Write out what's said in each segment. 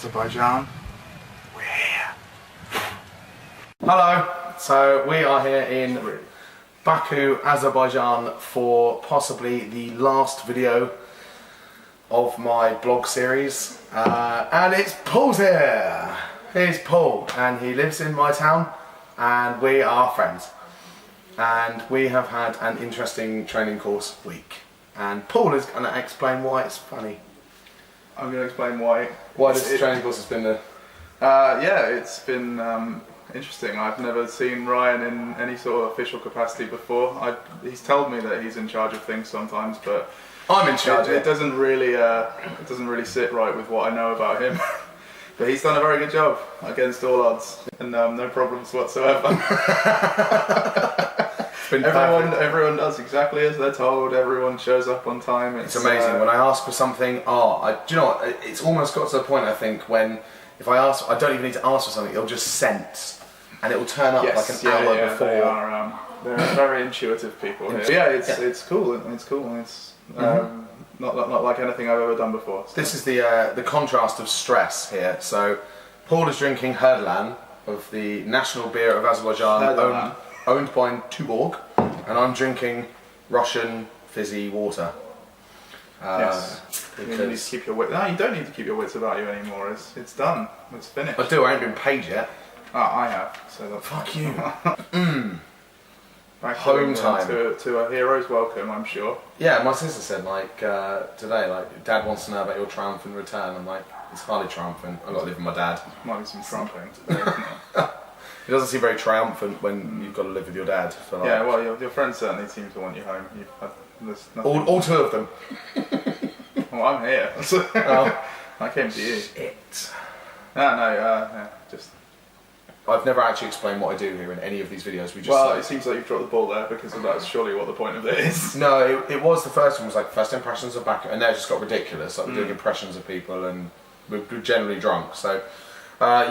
Azerbaijan. We're here. Hello. So we are here in Baku, Azerbaijan for possibly the last video of my blog series. And it's Paul's here. Here's Paul and he lives in my town and we are friends. And we have had an interesting training course week. And Paul is going to explain why it's funny. I'm going to explain why. Why this training course has been the... yeah, it's been interesting. I've never seen Ryan in any sort of official capacity before. He's told me that he's in charge of things sometimes, but I'm in charge. It doesn't really sit right with what I know about him. But he's done a very good job against all odds, and no problems whatsoever. Everyone does exactly as they're told. Everyone shows up on time. It's amazing. When I ask for something, do you know what? It's almost got to the point, I think, when if I ask, I don't even need to ask for something. It'll just sense, and it will turn up like an hour before. They're very intuitive people. Yeah, it's cool. It's cool. It's not like anything I've ever done before. So. This is the contrast of stress here. So, Paul is drinking Herdlan of the national beer of Azerbaijan, owned by Tuborg, and I'm drinking Russian fizzy water. Yes. You need to keep your wits. No, you don't need to keep your wits about you anymore. It's done. It's finished. I do. I ain't been paid yet. I have. So that's fuck you. Back home time to a hero's welcome, I'm sure. Yeah, my sister said today, Dad wants to know about your triumphant return. I'm like, it's hardly triumphant. I've got to live with my dad. Might be some trumping today, isn't it? It doesn't seem very triumphant when you've got to live with your dad. So yeah, well, your friends certainly seem to want you home. All two of them. Well, I'm here. I came to you. Shit. Just. I've never actually explained what I do here in any of these videos. It seems like you've dropped the ball there because that's surely what the point of it is. No, it was the first one was like first impressions of Baku, and now it just got ridiculous. Like we're doing impressions of people, and we're generally drunk. So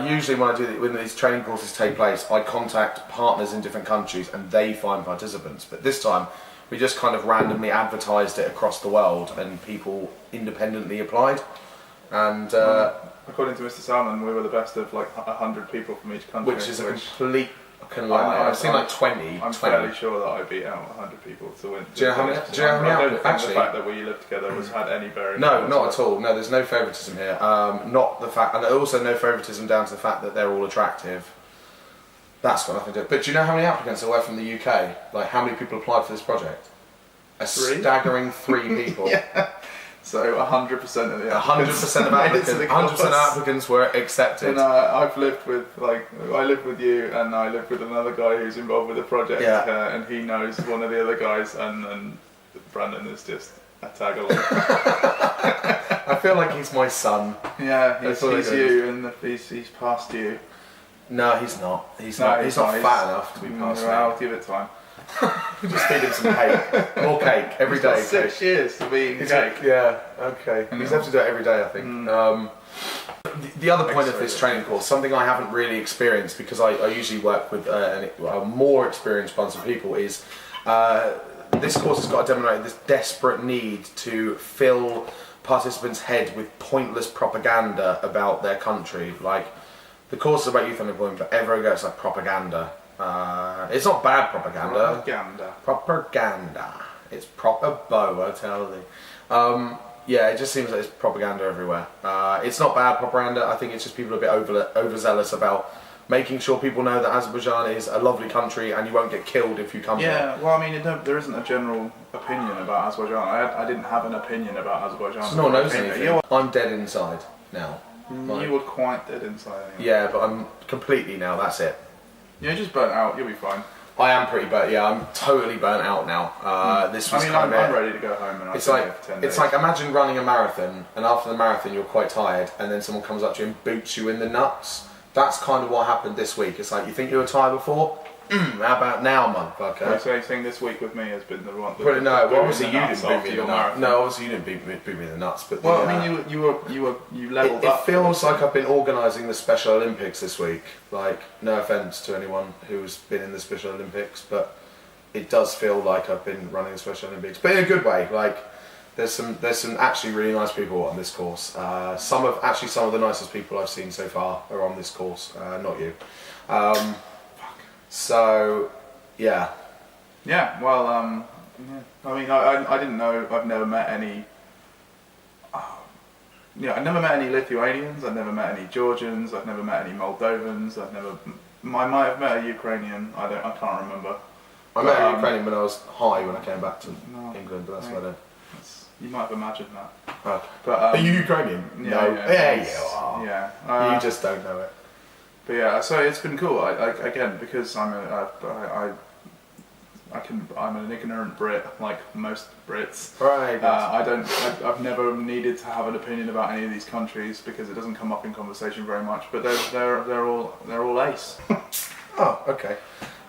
usually when these training courses take place, I contact partners in different countries, and they find participants. But this time, we just kind of randomly advertised it across the world, and people independently applied. And according to Mr. Salmon, we were the best of like 100 people from each country. Which is a complete fucking lie. I've seen like 20. I'm fairly sure that I beat out 100 people to win. Do you know how many? I don't think the fact that we lived together had any bearing. No, not at all. No, there's no favouritism here. Not the fact, and also no favouritism down to the fact that they're all attractive. That's got nothing to do. But do you know how many applicants there were from the UK? Like how many people applied for this project? A staggering 3 people. Yeah. So 100% of the applicants. 100% of applicants were accepted. And I live with you, and I live with another guy who's involved with the project, and he knows one of the other guys, and Brandon is just a tag along. I feel like he's my son. Yeah, he's you, and he's past you. No, he's not. He's not fat enough to be past me. I'll give it time. Just feed him some cake. More cake every day. He's got 6 years to be eating cake. Yeah, okay. He's have to do it every day, I think. The other point of this training course, something I haven't really experienced because I usually work with a more experienced bunch of people, is this course has got to demonstrate this desperate need to fill participants' head with pointless propaganda about their country. Like, the course is about youth unemployment, but everywhere it's like propaganda. It's not bad propaganda. Propaganda. It's proper bow, I tell thee. Yeah, it just seems like it's propaganda everywhere. It's not bad propaganda. I think it's just people are a bit overzealous about making sure people know that Azerbaijan is a lovely country and you won't get killed if you come here. Yeah, well, I mean, there isn't a general opinion about Azerbaijan. I didn't have an opinion about Azerbaijan. So no one knows anything. I'm dead inside now. You were quite dead inside anyway. Yeah, but I'm completely now, that's it. You're just burnt out, you'll be fine. I am pretty burnt, yeah, I'm totally burnt out now. I'm ready to go home, and I've been here for 10 days. It's like, imagine running a marathon, and after the marathon you're quite tired, and then someone comes up to you and boots you in the nuts. That's kind of what happened this week. It's like, you think you were tired before? How about now, motherfucker? So you're saying this week with me has been the one. Obviously you didn't boot me in the nuts. No, obviously you didn't boot me in the nuts. But I mean, you leveled up. It feels like I've been organising the Special Olympics this week. Like, no offence to anyone who's been in the Special Olympics, but it does feel like I've been running the Special Olympics, but in a good way. Like, There's some actually really nice people on this course. Some of the nicest people I've seen so far are on this course. Not you. So, yeah. Yeah. Well, I mean, I didn't know. I've never met any. Yeah, I never met any Lithuanians. I've never met any Georgians. I've never met any Moldovans. I might have met a Ukrainian. I can't remember. I met a Ukrainian when I was high when I came back to England, but that's about it. You might have imagined that. Okay. But, are you Ukrainian? Yeah, no. Yeah, you are. Yeah. You just don't know it. But yeah, so it's been cool. Again, because I'm an ignorant Brit, like most Brits. Right. I've never needed to have an opinion about any of these countries because it doesn't come up in conversation very much. But they're all ace. Oh, okay.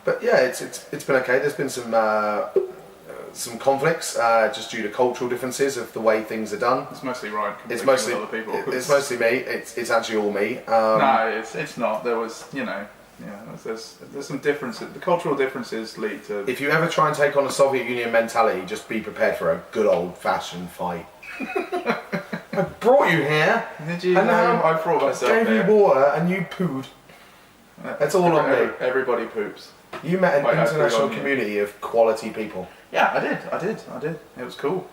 But yeah, it's been okay. There's been some conflicts just due to cultural differences of the way things are done. It's mostly right. It's mostly other people. It's mostly me. It's actually all me. No, it's not. There was, there's some differences. The cultural differences lead to. If you ever try and take on a Soviet Union mentality, just be prepared for a good old-fashioned fight. I brought you here. Did you? And know I brought myself gave here. you water and you pooed. That's all on me. Everybody poops. You met an international community of quality people. Yeah, I did. It was cool.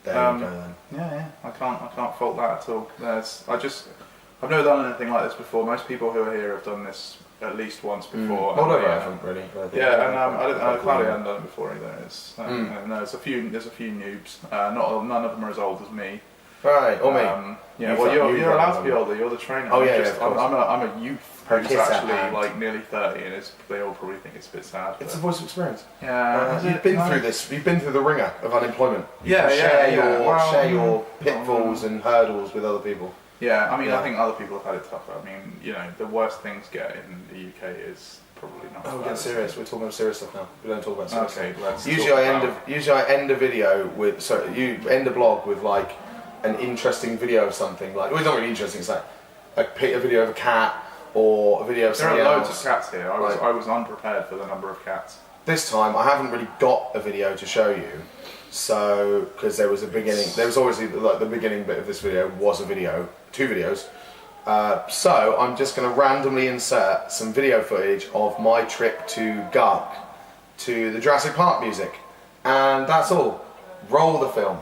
There you go then. Yeah. I can't fault that at all. I've never done anything like this before. Most people who are here have done this at least once before. Whatever, I haven't really. Yeah, and Claudia hadn't done it before either. No, there's a few noobs. None of them are as old as me. Right, or me. Yeah, well, you're allowed to be older. You're the trainer. Oh yeah, of course. I'm a youth who's actually like nearly 30, and they all probably think it's a bit sad. It's a voice of experience. Yeah, you've been through this. You've been through the ringer of unemployment. Share your pitfalls and hurdles with other people. Yeah, I mean, I think other people have had it tougher. I mean, the worst things get in the UK is probably not. Oh, get serious. We're talking about serious stuff now. We don't talk about serious stuff. Okay, usually I end a video with. You end a blog with like an interesting video of something. Like, well, it's not really interesting. It's like a video of a cat or a video of something else. There are loads of cats here. I was unprepared for the number of cats. This time I haven't really got a video to show you. So, because there was a beginning, there was obviously like the beginning bit of this video was a video, 2 videos. So I'm just going to randomly insert some video footage of my trip to Gark, to the Jurassic Park music, and that's all. Roll the film.